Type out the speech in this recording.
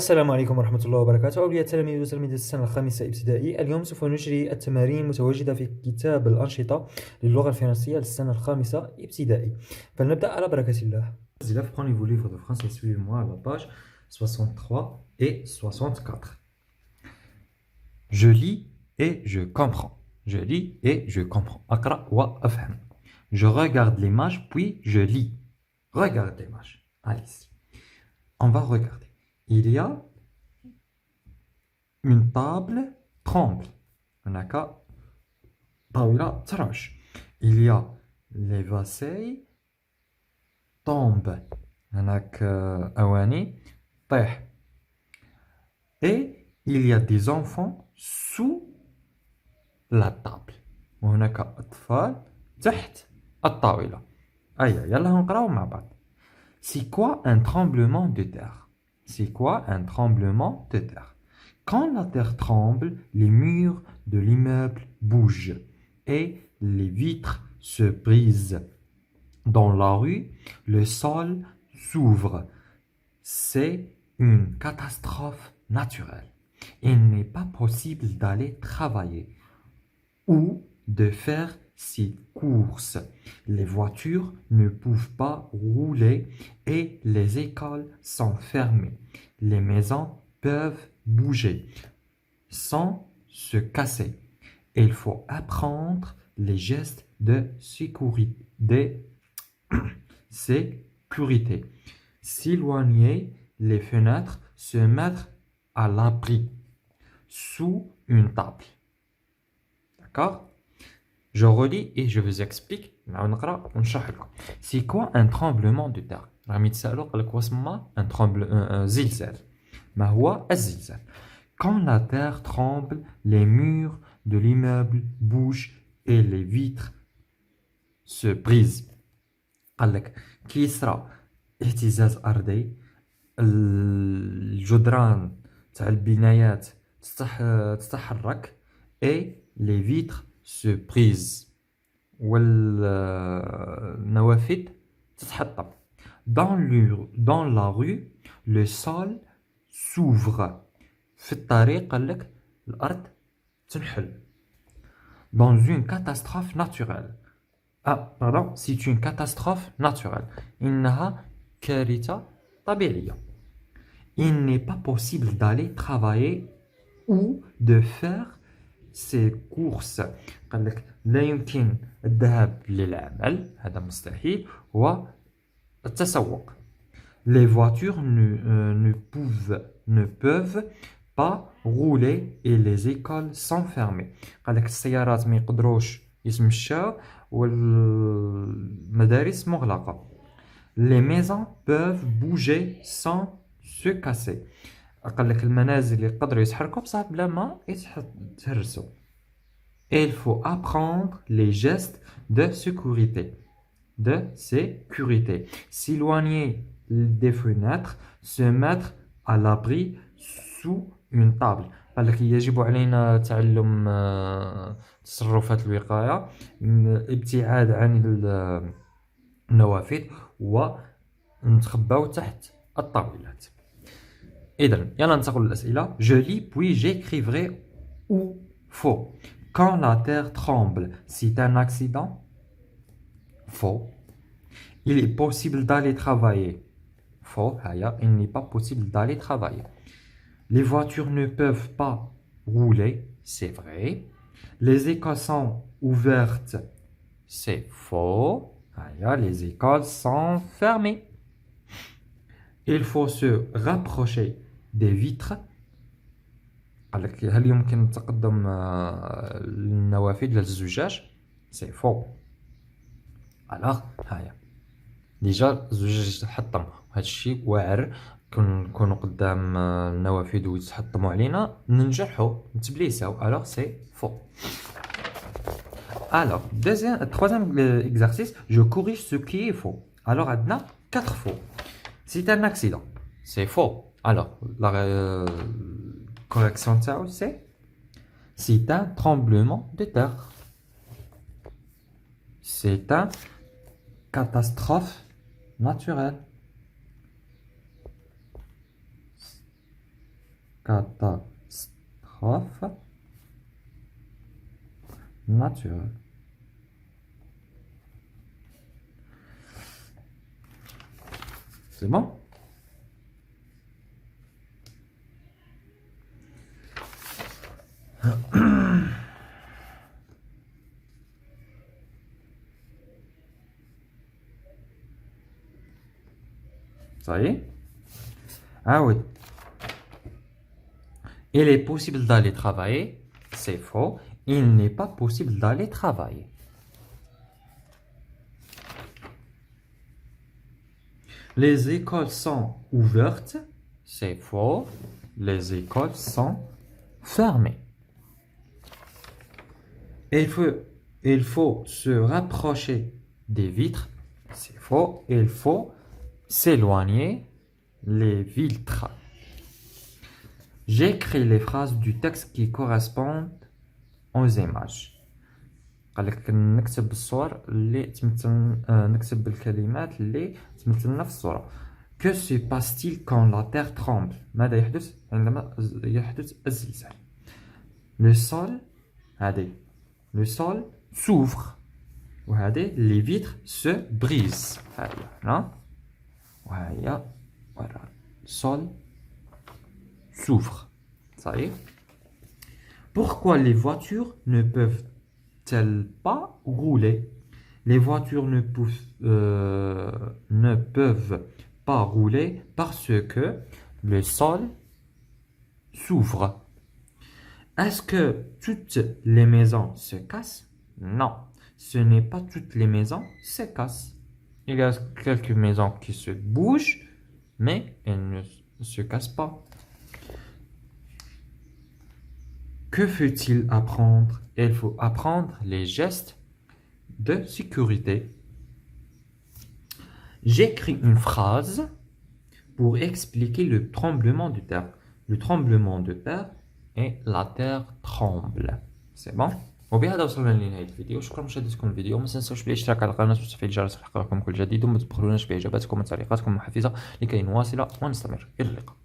السلام عليكم ورحمة الله وبركاته. أولياء التلاميذ وتلاميذ السنة الخامسة ابتدائي، اليوم سوف نجري التمارين المتواجدة في كتاب الأنشطة للغة الفرنسية للسنة الخامسة ابتدائي. فلنبدأ على بركة الله. Élèves, prenez vos livres de français, suivez-moi à la page 63 et 64. Je lis et je comprends. Je lis et je comprends. أقرأ وأفهم. Je regarde l'image puis je lis. Regarde l'image. Alice. On va regarder. Il y a une table tremble. هناك طاولة ترعش. Il y a les vaisselles tombent. هناك أواني طيح. Et il y a des enfants sous la table. وهناك أطفال تحت الطاولة. يلا نقراو مع بعض. C'est quoi un tremblement de terre? C'est quoi un tremblement de terre? Quand la terre tremble, les murs de l'immeuble bougent et les vitres se brisent. Dans la rue, le sol s'ouvre. C'est une catastrophe naturelle. Il n'est pas possible d'aller travailler ou de faire ses courses. Les voitures ne peuvent pas rouler et les écoles sont fermées. Les maisons peuvent bouger sans se casser. Il faut apprendre les gestes de sécurité. S'éloigner les fenêtres, se mettre à l'abri sous une table. D'accord? Je relis et je vous explique. C'est quoi un tremblement de terre? Un zilzal. ما هو الزلزال؟ Quand la terre tremble, les murs de l'immeuble bougent et les vitres se brisent. قال لك كي يصرى اهتزاز أرضي، الجدران تاع البنايات تتحرك et les vitres se brisent والنوافذ تتحطم. Dans la rue, le sol s'ouvre. في الطريق قال لك الأرض تنحل. Dans une catastrophe naturelle. Pardon, c'est une catastrophe naturelle. إنها كارثة طبيعية. Il n'est pas possible d'aller travailler ou de faire ses courses. قال لك لا يمكن الذهاب للعمل، هذا مستحيل، والتسوق. Les voitures ne peuvent pas rouler et les écoles sont fermées. قال لك السيارات ما يقدروش يتمشاو والمدارس مغلقة. Les maisons peuvent bouger sans se casser. قال لك المنازل يقدروا يتحركوا بصح بلا ما يتهرسوا. Il faut apprendre les gestes de sécurité. S'éloigner des fenêtres, se mettre à l'abri sous une table. قال لك يجب علينا تعلم تصرفات الوقاية، ابتعاد عن النوافذ ونتخباو تحت الطاولات. إذن يلا ننتقل للأسئلة. Je lis puis j'écris vrai ou faux. Quand la terre tremble, c'est un accident? Faux. Il est possible d'aller travailler. Faux. Il n'est pas possible d'aller travailler. Les voitures ne peuvent pas rouler. C'est vrai. Les écoles sont ouvertes. C'est faux. Les écoles sont fermées. Il faut se rapprocher des vitres. هل يمكن التقدم للنوافذ للزجاج؟ سي فو. الوغ هايا ديجا الزجاج يتحطم، هذا الشيء واعر. كنكونوا قدام النوافذ ويتحطموا علينا ننجرحوا نتبليساو. الوغ سي فو. Alors, troisième exercice, je corrige ce qui est faux. Alors, عندنا 4 faux. C'est un accident. C'est faux. Alors, la correction تاعو c'est un tremblement de terre. C'est une catastrophe naturelle. catastrophe naturelle. C'est bon? Ça y est? Ah oui. Il est possible d'aller travailler. C'est faux. Il n'est pas possible d'aller travailler. Les écoles sont ouvertes. C'est faux. Les écoles sont fermées. Il faut se rapprocher des vitres. C'est faux. Il faut s'éloigner les vitres. J'écris les phrases du texte qui correspondent aux images. قال لك نكتب الصور اللي تمثل نكتب الكلمات اللي تمثلنا في الصورة. Que se passe-t-il quand la terre tremble? ماذا يحدث عندما يحدث الزلزال؟ Le sol le sol s'ouvre وهذه les vitres se brisent. هنا وهي voilà. Sol s'ouvre. Ça y est. Pourquoi les voitures ne peuvent-elles pas rouler? Les voitures ne peuvent pas rouler parce que le sol s'ouvre. Est-ce que toutes les maisons se cassent? Non, ce n'est pas toutes les maisons se cassent. Il y a quelques maisons qui se bougent, mais elles ne se cassent pas. Que faut-il apprendre? Il faut apprendre les gestes de sécurité. J'écris une phrase pour expliquer le tremblement de terre. Le tremblement de terre et la terre tremble. C'est bon? وبهذا وصلنا لنهاية الفيديو. شكرا لمشاهدتكم الفيديو. ما تنسوش بالاشتراك على القناة وتفعيل الجرس ليحققكم كل جديد، وما تبخلوناش بإجاباتكم وتعليقاتكم المحفزة لكي نواصل ونستمر. إلى اللقاء.